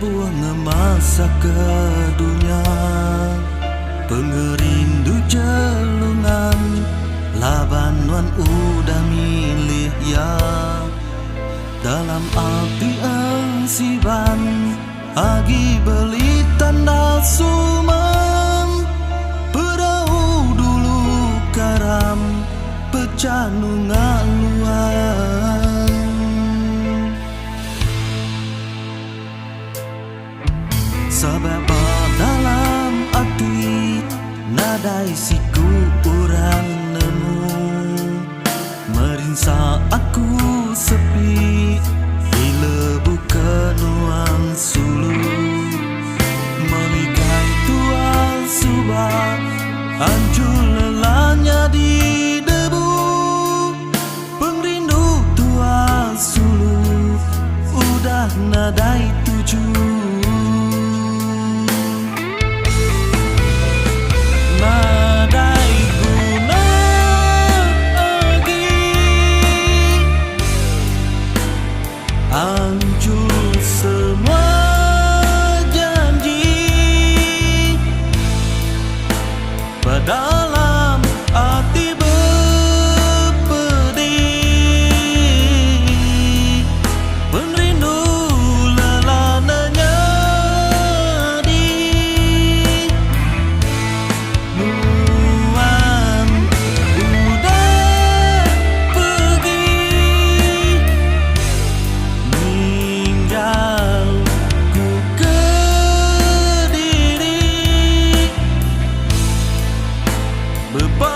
buang masa ke dunia, pengerindu jelungan labanuan udah milih ya. Dalam arti engsiban agi beli tanda suman, perau dulu karam pecah nungan luan. Sebab dalam hati nadai siku urang nemu, merinsa aku sepi bila bukan nuang sulu. Meligai tuan subah hancur lelahnya di debu, pengrindu tuan sulu udah nadai tuju. Hancur semua janji dalam hati berpedih, perindu lelananya di nuan udah pergi, ku ke diri beban.